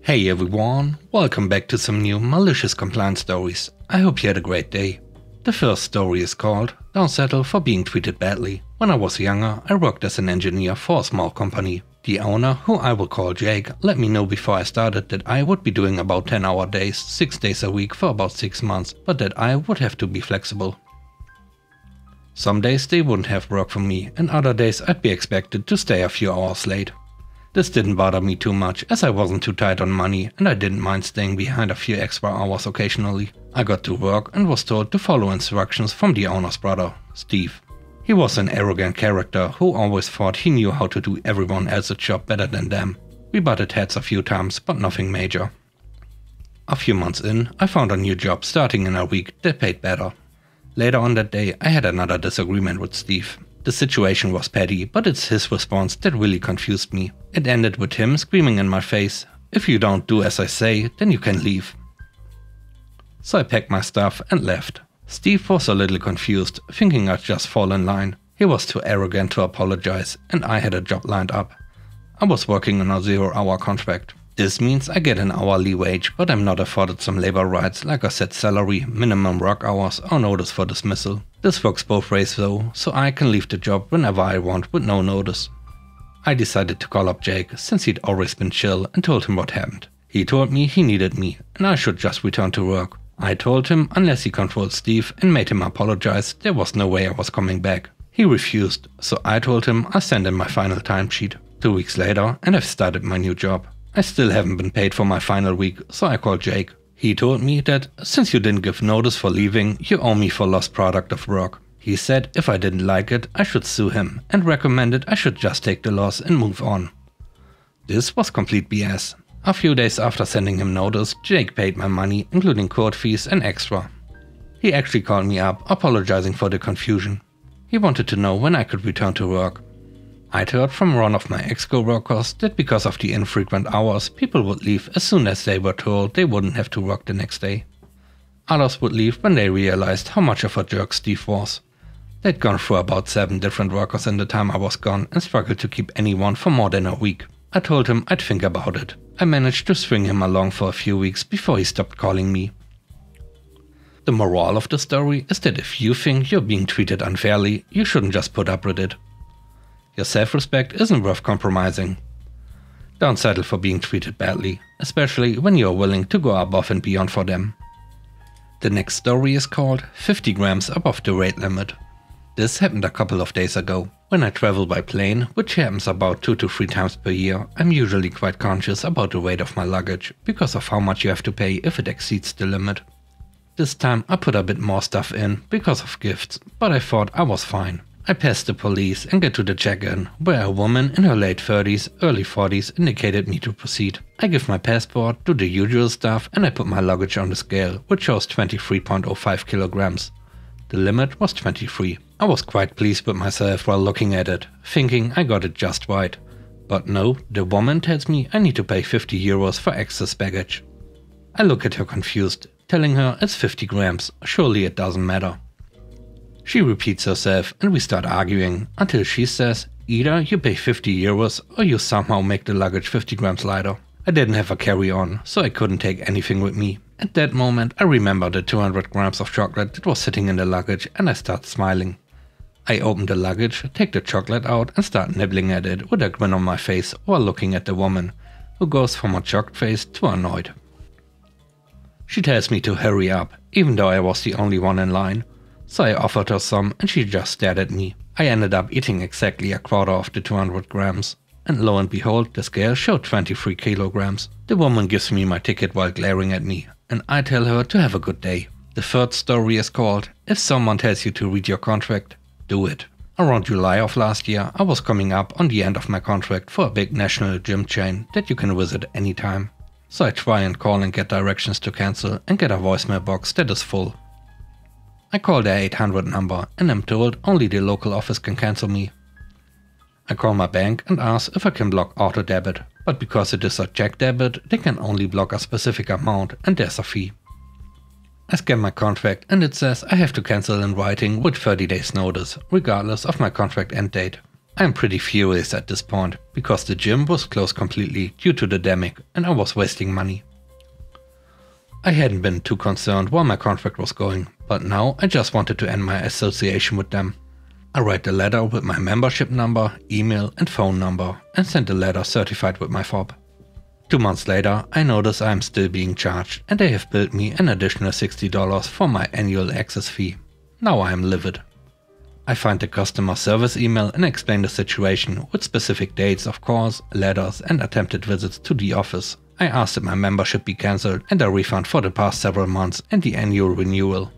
Hey everyone, welcome back to some new malicious compliance stories. I hope you had a great day. The first story is called Don't Settle for Being Treated Badly. When I was younger, I worked as an engineer for a small company. The owner, who I will call Jake, let me know before I started that I would be doing about 10-hour days, 6 days a week for about 6 months, but that I would have to be flexible. Some days they wouldn't have work for me, and other days I'd be expected to stay a few hours late. This didn't bother me too much, as I wasn't too tight on money and I didn't mind staying behind a few extra hours occasionally. I got to work and was told to follow instructions from the owner's brother, Steve. He was an arrogant character who always thought he knew how to do everyone else's job better than them. We butted heads a few times, but nothing major. A few months in, I found a new job starting in a week that paid better. Later on that day, I had another disagreement with Steve. The situation was petty, but it's his response that really confused me. It ended with him screaming in my face, "If you don't do as I say, then you can leave." So I packed my stuff and left. Steve was a little confused, thinking I'd just fall in line. He was too arrogant to apologize, and I had a job lined up. I was working on a 0-hour contract. This means I get an hourly wage, but I'm not afforded some labor rights like a set salary, minimum work hours, or notice for dismissal. This works both ways though, so I can leave the job whenever I want with no notice. I decided to call up Jake, since he'd always been chill, and told him what happened. He told me he needed me, and I should just return to work. I told him unless he controlled Steve and made him apologize, there was no way I was coming back. He refused, so I told him I'll send in my final timesheet. 2 weeks later, and I've started my new job. I still haven't been paid for my final week, so I called Jake. He told me that since you didn't give notice for leaving, you owe me for lost product of work. He said if I didn't like it, I should sue him, and recommended I should just take the loss and move on. This was complete BS. A few days after sending him notice, Jake paid my money, including court fees and extra. He actually called me up, apologizing for the confusion. He wanted to know when I could return to work. I'd heard from one of my ex-co-workers that because of the infrequent hours, people would leave as soon as they were told they wouldn't have to work the next day. Others would leave when they realized how much of a jerk Steve was. They'd gone through about 7 different workers in the time I was gone and struggled to keep anyone for more than a week. I told him I'd think about it. I managed to string him along for a few weeks before he stopped calling me. The moral of the story is that if you think you're being treated unfairly, you shouldn't just put up with it. Your self-respect isn't worth compromising. Don't settle for being treated badly, especially when you're willing to go above and beyond for them. The next story is called 50 grams above the weight limit. This happened a couple of days ago. When I travel by plane, which happens about 2 to 3 times per year, I'm usually quite conscious about the weight of my luggage, because of how much you have to pay if it exceeds the limit. This time I put a bit more stuff in because of gifts, but I thought I was fine. I pass the police and get to the check-in, where a woman in her late 30s, early 40s indicated me to proceed. I give my passport, do the usual stuff, and I put my luggage on the scale, which shows 23.05 kilograms. The limit was 23. I was quite pleased with myself while looking at it, thinking I got it just right. But no, the woman tells me I need to pay 50 euros for excess baggage. I look at her confused, telling her it's 50 grams, surely it doesn't matter. She repeats herself and we start arguing until she says either you pay 50 euros or you somehow make the luggage 50 grams lighter. I didn't have a carry-on, so I couldn't take anything with me. At that moment I remember the 200 grams of chocolate that was sitting in the luggage and I start smiling. I open the luggage, take the chocolate out and start nibbling at it with a grin on my face while looking at the woman, who goes from a shocked face to annoyed. She tells me to hurry up, even though I was the only one in line. So I offered her some and she just stared at me. I ended up eating exactly a quarter of the 200 grams. And lo and behold, the scale showed 23 kilograms. The woman gives me my ticket while glaring at me, and I tell her to have a good day. The third story is called If Someone Tells You to Read Your Contract, Do It. Around July of last year, I was coming up on the end of my contract for a big national gym chain that you can visit anytime. So I try and call and get directions to cancel and get a voicemail box that is full. I call their 800 number and am told only the local office can cancel me. I call my bank and ask if I can block auto debit, but because it is a check debit, they can only block a specific amount and there's a fee. I scan my contract and it says I have to cancel in writing with 30 days notice, regardless of my contract end date. I'm pretty furious at this point, because the gym was closed completely due to the pandemic and I was wasting money. I hadn't been too concerned where my contract was going, but now I just wanted to end my association with them. I write the letter with my membership number, email and phone number and send the letter certified with my fob. 2 months later, I notice I am still being charged and they have billed me an additional $60 for my annual access fee. Now I am livid. I find the customer service email and explain the situation with specific dates of calls, letters and attempted visits to the office. I ask that my membership be cancelled and a refund for the past several months and the annual renewal.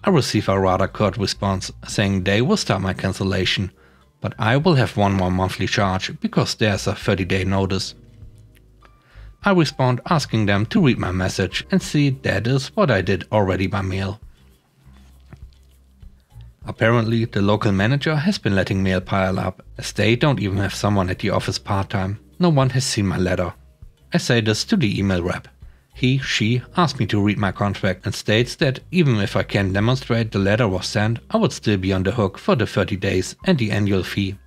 I receive a rather curt response saying they will start my cancellation, but I will have one more monthly charge because there's a 30-day notice. I respond asking them to read my message and see that is what I did already by mail. Apparently, the local manager has been letting mail pile up, as they don't even have someone at the office part-time. No one has seen my letter. I say this to the email rep. She asked me to read my contract and states that even if I can demonstrate the letter was sent, I would still be on the hook for the 30 days and the annual fee.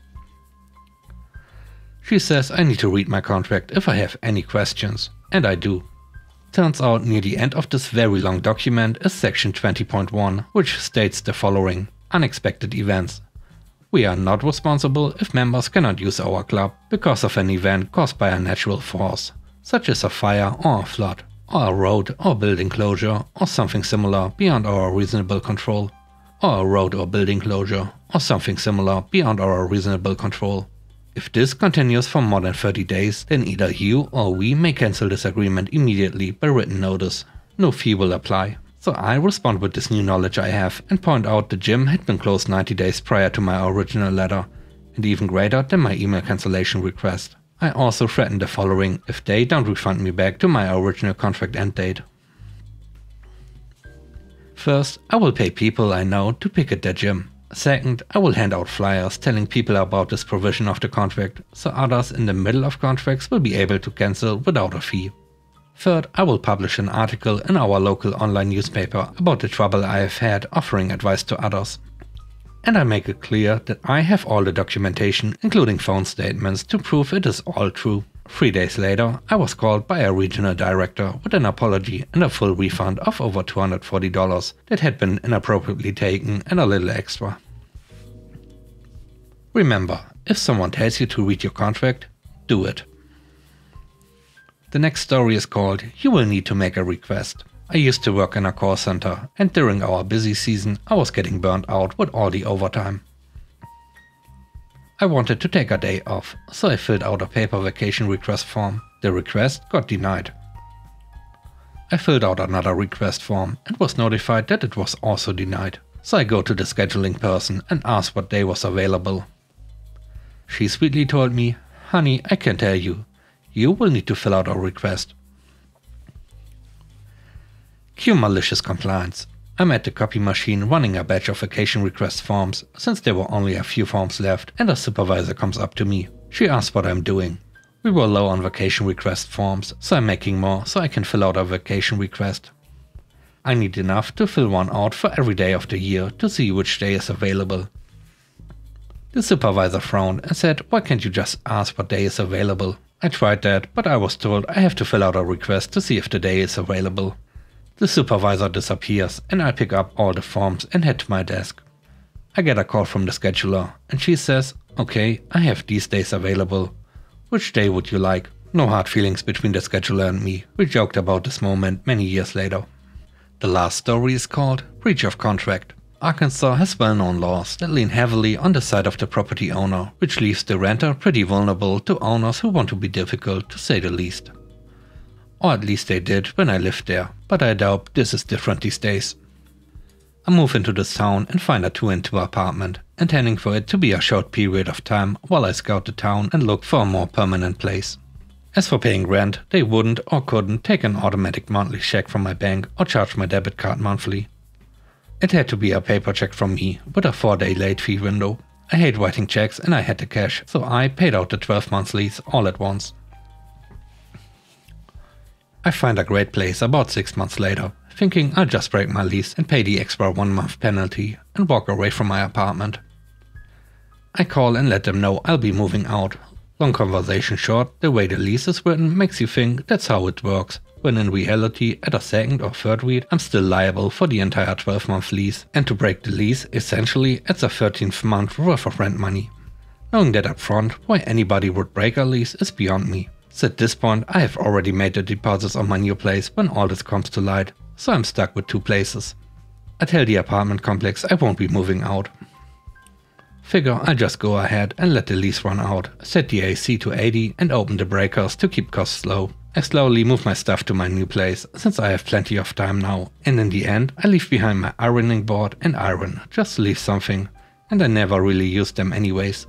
She says I need to read my contract if I have any questions, and I do. Turns out near the end of this very long document is section 20.1, which states the following: unexpected events. We are not responsible if members cannot use our club because of an event caused by a natural force, such as a fire or a flood, or a road or building closure or something similar beyond our reasonable control, or a road or building closure or something similar beyond our reasonable control. If this continues for more than 30 days, then either you or we may cancel this agreement immediately by written notice. No fee will apply. So I respond with this new knowledge I have and point out the gym had been closed 90 days prior to my original letter, and even greater than my email cancellation request. I also threaten the following if they don't refund me back to my original contract end date. First, I will pay people I know to picket their gym. Second, I will hand out flyers telling people about this provision of the contract, so others in the middle of contracts will be able to cancel without a fee. Third, I will publish an article in our local online newspaper about the trouble I have had offering advice to others. And I make it clear that I have all the documentation, including phone statements, to prove it is all true. 3 days later, I was called by a regional director with an apology and a full refund of over $240 that had been inappropriately taken and a little extra. Remember, if someone tells you to read your contract, do it. The next story is called You Will Need to Make a Request. I used to work in a call center, and during our busy season I was getting burnt out with all the overtime. I wanted to take a day off, so I filled out a paper vacation request form. The request got denied. I filled out another request form and was notified that it was also denied. So I go to the scheduling person and ask what day was available. She sweetly told me, "Honey, I can tell you. You will need to fill out a request." Cue malicious compliance. I'm at the copy machine running a batch of vacation request forms since there were only a few forms left, and a supervisor comes up to me. She asks what I'm doing. We were low on vacation request forms, so I'm making more so I can fill out a vacation request. I need enough to fill one out for every day of the year to see which day is available. The supervisor frowned and said, "Why can't you just ask what day is available?" I tried that, but I was told I have to fill out a request to see if the day is available. The supervisor disappears and I pick up all the forms and head to my desk. I get a call from the scheduler and she says, "Okay, I have these days available. Which day would you like?" No hard feelings between the scheduler and me. We joked about this moment many years later. The last story is called Breach of Contract. Arkansas has well-known laws that lean heavily on the side of the property owner, which leaves the renter pretty vulnerable to owners who want to be difficult, to say the least. Or at least they did when I lived there, but I doubt this is different these days. I move into this town and find a 2-in-2 apartment, intending for it to be a short period of time while I scout the town and look for a more permanent place. As for paying rent, they wouldn't or couldn't take an automatic monthly check from my bank or charge my debit card monthly. It had to be a paper check from me with a 4-day late fee window. I hate writing checks and I had the cash, so I paid out the 12 months lease all at once. I find a great place about 6 months later, thinking I'll just break my lease and pay the extra 1 month penalty and walk away from my apartment. I call and let them know I'll be moving out. Long conversation short, the way the lease is written makes you think that's how it works, when in reality at a second or third read I'm still liable for the entire 12-month lease, and to break the lease essentially adds a 13th month worth of rent money. Knowing that up front, why anybody would break a lease is beyond me. So at this point I have already made the deposits on my new place when all this comes to light, so I'm stuck with 2 places. I tell the apartment complex I won't be moving out. Figure I'll just go ahead and let the lease run out, set the AC to 80 and open the breakers to keep costs low. I slowly move my stuff to my new place, since I have plenty of time now, and in the end I leave behind my ironing board and iron, just to leave something, and I never really used them anyways.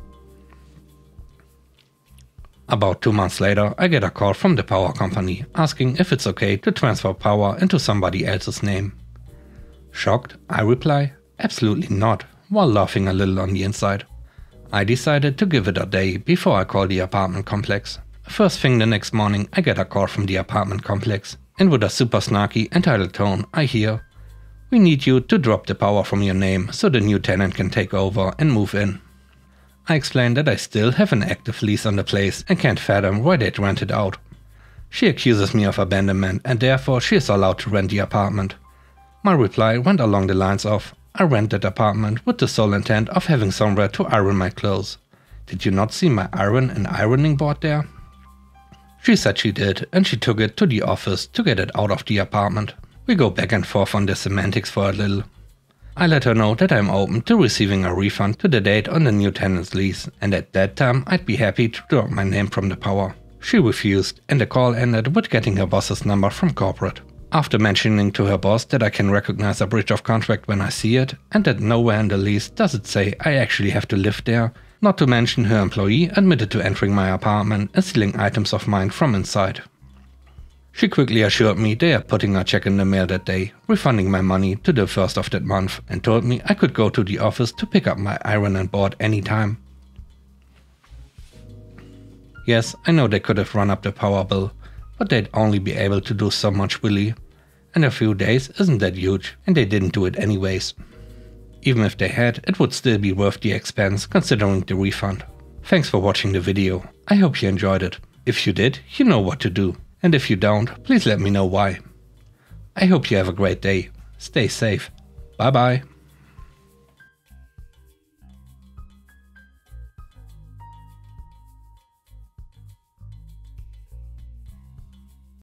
About 2 months later I get a call from the power company, asking if it's okay to transfer power into somebody else's name. Shocked, I reply, absolutely not, while laughing a little on the inside. I decided to give it a day before I call the apartment complex. First thing the next morning I get a call from the apartment complex, and with a super snarky, entitled tone I hear, "We need you to drop the power from your name so the new tenant can take over and move in." I explain that I still have an active lease on the place and can't fathom why they'd rent it out. She accuses me of abandonment and therefore she is allowed to rent the apartment. My reply went along the lines of, "I rent that apartment with the sole intent of having somewhere to iron my clothes. Did you not see my iron and ironing board there?" She said she did, and she took it to the office to get it out of the apartment. We go back and forth on the semantics for a little. I let her know that I'm open to receiving a refund to the date on the new tenant's lease, and at that time I'd be happy to drop my name from the power. She refused, and the call ended with getting her boss's number from corporate. After mentioning to her boss that I can recognize a breach of contract when I see it, and that nowhere in the lease does it say I actually have to live there, not to mention her employee admitted to entering my apartment and stealing items of mine from inside. She quickly assured me they are putting a check in the mail that day, refunding my money to the first of that month, and told me I could go to the office to pick up my iron and board anytime. Yes, I know they could have run up the power bill, but they'd only be able to do so much really. And a few days isn't that huge, and they didn't do it anyways. Even if they had, it would still be worth the expense considering the refund. Thanks for watching the video. I hope you enjoyed it. If you did, you know what to do. And if you don't, please let me know why. I hope you have a great day. Stay safe. Bye bye.